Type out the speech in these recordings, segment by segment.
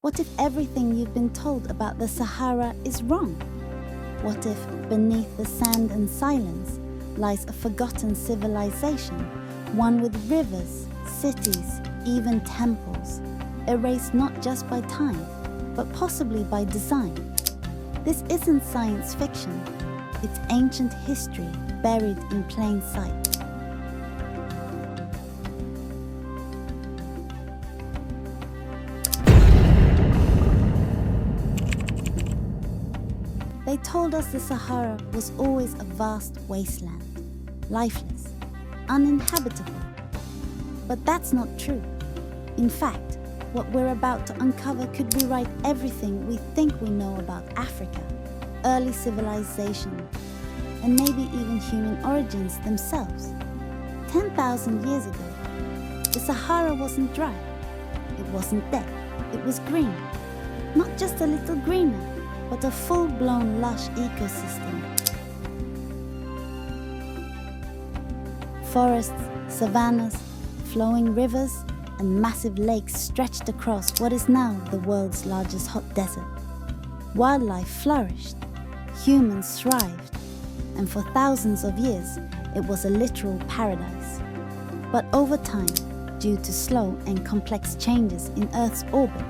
What if everything you've been told about the Sahara is wrong? What if beneath the sand and silence lies a forgotten civilization, one with rivers, cities, even temples, erased not just by time, but possibly by design? This isn't science fiction, it's ancient history buried in plain sight. They told us the Sahara was always a vast wasteland, lifeless, uninhabitable. But that's not true. In fact, what we're about to uncover could rewrite everything we think we know about Africa, early civilization, and maybe even human origins themselves. 10,000 years ago, the Sahara wasn't dry, it wasn't dead, it was green. Not just a little greener, but a full-blown lush ecosystem. Forests, savannas, flowing rivers, and massive lakes stretched across what is now the world's largest hot desert. Wildlife flourished, humans thrived, and for thousands of years it was a literal paradise. But over time, due to slow and complex changes in Earth's orbit,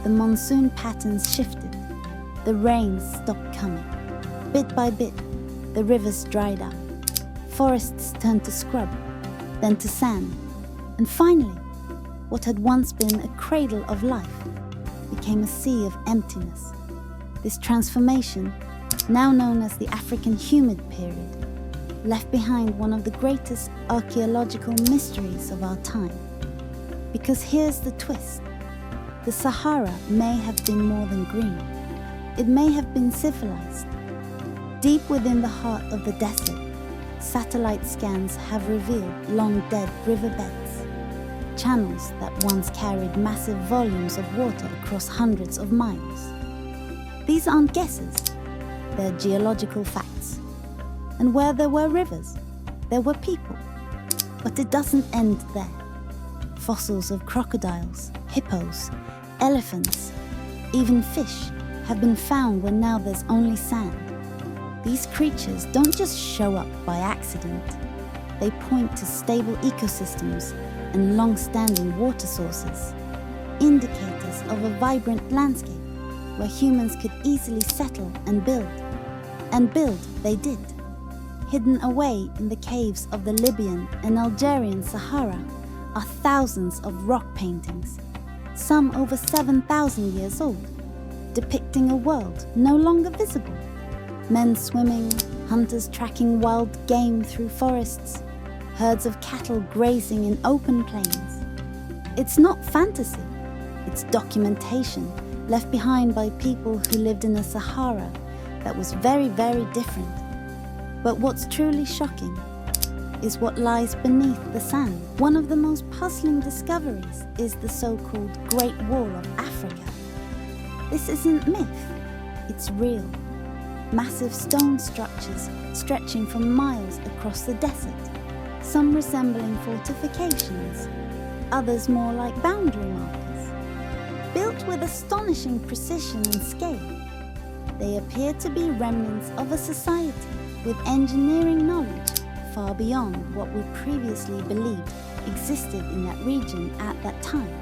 the monsoon patterns shifted. The rains stopped coming. Bit by bit, the rivers dried up. Forests turned to scrub, then to sand. And finally, what had once been a cradle of life became a sea of emptiness. This transformation, now known as the African Humid Period, left behind one of the greatest archaeological mysteries of our time. Because here's the twist. The Sahara may have been more than green. It may have been civilized. Deep within the heart of the desert, satellite scans have revealed long-dead riverbeds, channels that once carried massive volumes of water across hundreds of miles. These aren't guesses, they're geological facts. And where there were rivers, there were people. But it doesn't end there. Fossils of crocodiles, hippos, elephants, even fish have been found where now there's only sand. These creatures don't just show up by accident. They point to stable ecosystems and long-standing water sources, indicators of a vibrant landscape where humans could easily settle and build. And build they did. Hidden away in the caves of the Libyan and Algerian Sahara are thousands of rock paintings, some over 7,000 years old, depicting a world no longer visible. Men swimming, hunters tracking wild game through forests, herds of cattle grazing in open plains. It's not fantasy, it's documentation left behind by people who lived in a Sahara that was very, very different. But what's truly shocking is what lies beneath the sand. One of the most puzzling discoveries is the so-called Great Wall of Africa. This isn't myth, it's real. Massive stone structures stretching for miles across the desert, some resembling fortifications, others more like boundary markers. Built with astonishing precision and scale, they appear to be remnants of a society with engineering knowledge far beyond what we previously believed existed in that region at that time.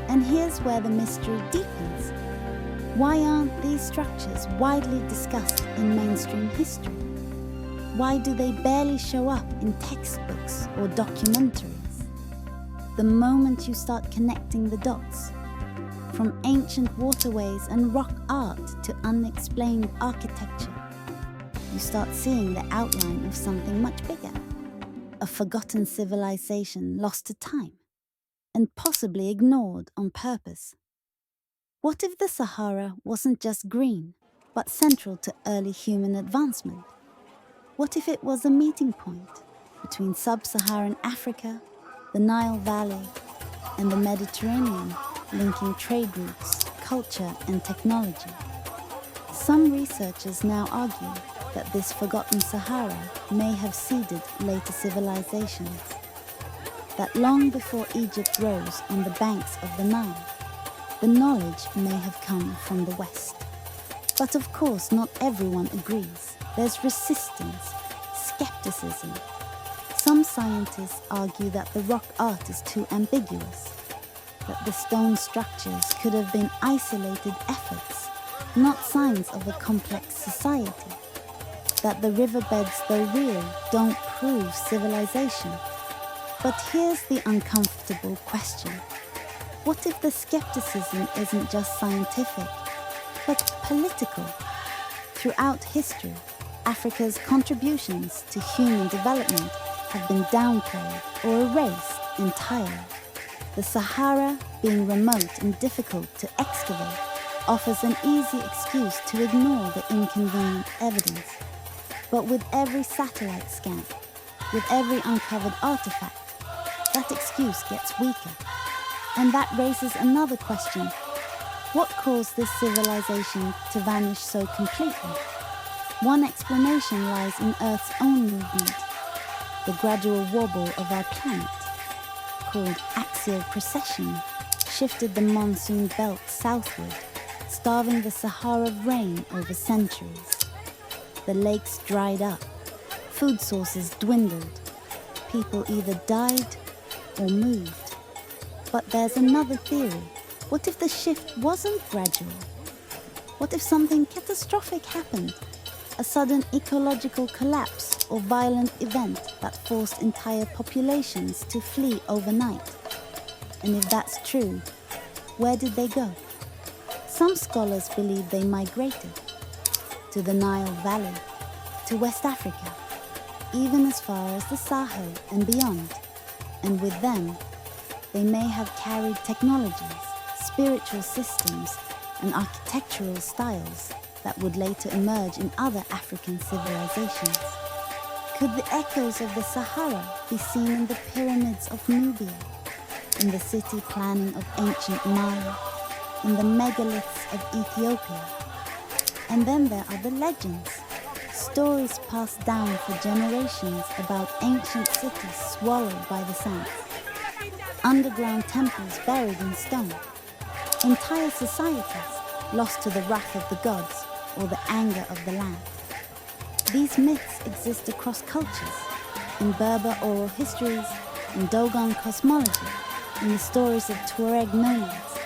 And here's where the mystery deepens. Why aren't these structures widely discussed in mainstream history? Why do they barely show up in textbooks or documentaries? The moment you start connecting the dots, from ancient waterways and rock art to unexplained architecture, you start seeing the outline of something much bigger, a forgotten civilization lost to time, and possibly ignored on purpose. What if the Sahara wasn't just green, but central to early human advancement? What if it was a meeting point between sub-Saharan Africa, the Nile Valley, and the Mediterranean, linking trade routes, culture, and technology? Some researchers now argue that this forgotten Sahara may have seeded later civilizations, that long before Egypt rose on the banks of the Nile, the knowledge may have come from the West. But of course, not everyone agrees. There's resistance, skepticism. Some scientists argue that the rock art is too ambiguous, that the stone structures could have been isolated efforts, not signs of a complex society, that the riverbeds, though real, don't prove civilization. But here's the uncomfortable question. What if the skepticism isn't just scientific, but political? Throughout history, Africa's contributions to human development have been downplayed or erased entirely. The Sahara, being remote and difficult to excavate, offers an easy excuse to ignore the inconvenient evidence. But with every satellite scan, with every uncovered artifact, that excuse gets weaker. And that raises another question. What caused this civilization to vanish so completely? One explanation lies in Earth's own movement, the gradual wobble of our planet, called axial precession, shifted the monsoon belt southward, starving the Sahara of rain over centuries. The lakes dried up, food sources dwindled, people either died or moved. But there's another theory. What if the shift wasn't gradual? What if something catastrophic happened? A sudden ecological collapse or violent event that forced entire populations to flee overnight? And if that's true, where did they go? Some scholars believe they migrated to the Nile Valley, to West Africa, even as far as the Sahel and beyond. And with them, they may have carried technologies, spiritual systems, and architectural styles that would later emerge in other African civilizations. Could the echoes of the Sahara be seen in the pyramids of Nubia, in the city planning of ancient Maya, in the megaliths of Ethiopia? And then there are the legends, stories passed down for generations about ancient cities swallowed by the sands, underground temples buried in stone, entire societies lost to the wrath of the gods or the anger of the land. These myths exist across cultures, in Berber oral histories, in Dogon cosmology, in the stories of Tuareg nomads.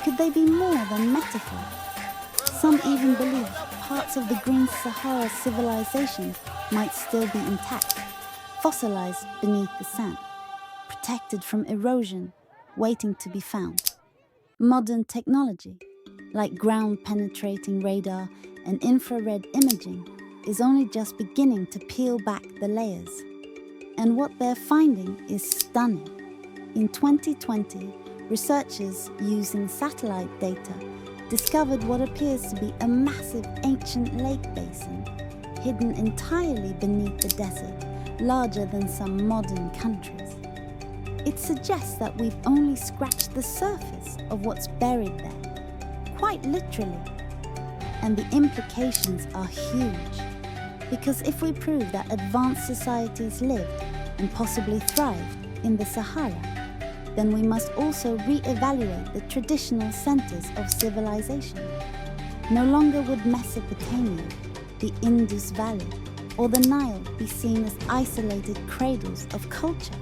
Could they be more than metaphor? Some even believe parts of the Green Sahara civilization might still be intact, fossilized beneath the sand, protected from erosion, waiting to be found. Modern technology, like ground-penetrating radar and infrared imaging, is only just beginning to peel back the layers. And what they're finding is stunning. In 2020, researchers using satellite data discovered what appears to be a massive ancient lake basin, hidden entirely beneath the desert, larger than some modern countries. It suggests that we've only scratched the surface of what's buried there, quite literally. And the implications are huge, because if we prove that advanced societies lived and possibly thrived in the Sahara, then we must also re-evaluate the traditional centers of civilization. No longer would Mesopotamia, the Indus Valley, or the Nile be seen as isolated cradles of culture.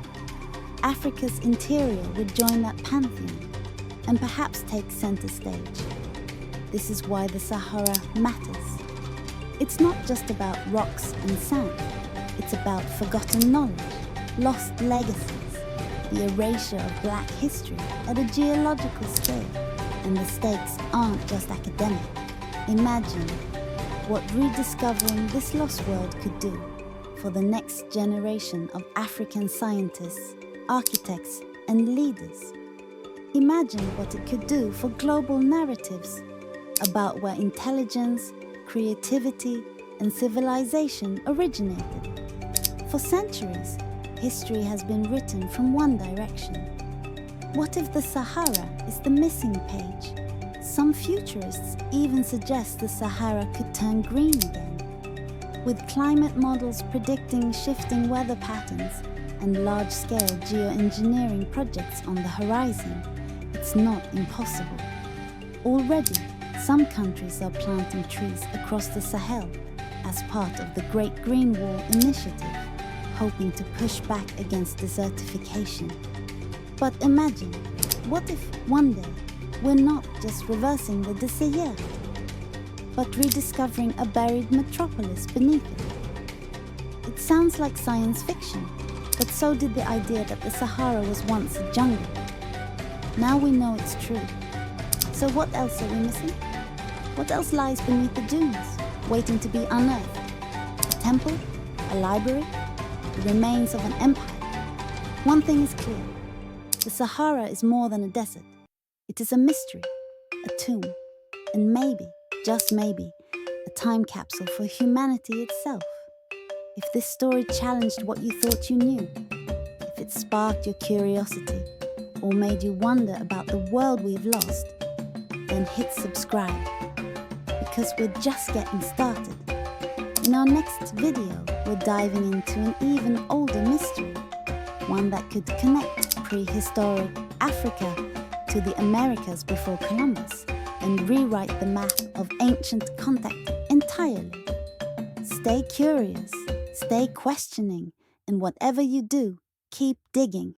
Africa's interior would join that pantheon and perhaps take center stage. This is why the Sahara matters. It's not just about rocks and sand. It's about forgotten knowledge, lost legacies, the erasure of Black history at a geological scale. And the stakes aren't just academic. Imagine what rediscovering this lost world could do for the next generation of African scientists, architects, and leaders. Imagine what it could do for global narratives about where intelligence, creativity, and civilization originated. For centuries, history has been written from one direction. What if the Sahara is the missing page? Some futurists even suggest the Sahara could turn green again. With climate models predicting shifting weather patterns and large-scale geoengineering projects on the horizon, it's not impossible. Already, some countries are planting trees across the Sahel as part of the Great Green Wall initiative, hoping to push back against desertification. But imagine, what if one day we're not just reversing the Desert, but rediscovering a buried metropolis beneath it? It sounds like science fiction, but so did the idea that the Sahara was once a jungle. Now we know it's true. So what else are we missing? What else lies beneath the dunes, waiting to be unearthed? A temple? A library? The remains of an empire? One thing is clear. The Sahara is more than a desert. It is a mystery, a tomb, and maybe, just maybe, a time capsule for humanity itself. If this story challenged what you thought you knew, if it sparked your curiosity, or made you wonder about the world we've lost, then hit subscribe, because we're just getting started. In our next video, we're diving into an even older mystery, one that could connect prehistoric Africa to the Americas before Columbus and rewrite the map of ancient contact entirely. Stay curious, stay questioning, and whatever you do, keep digging.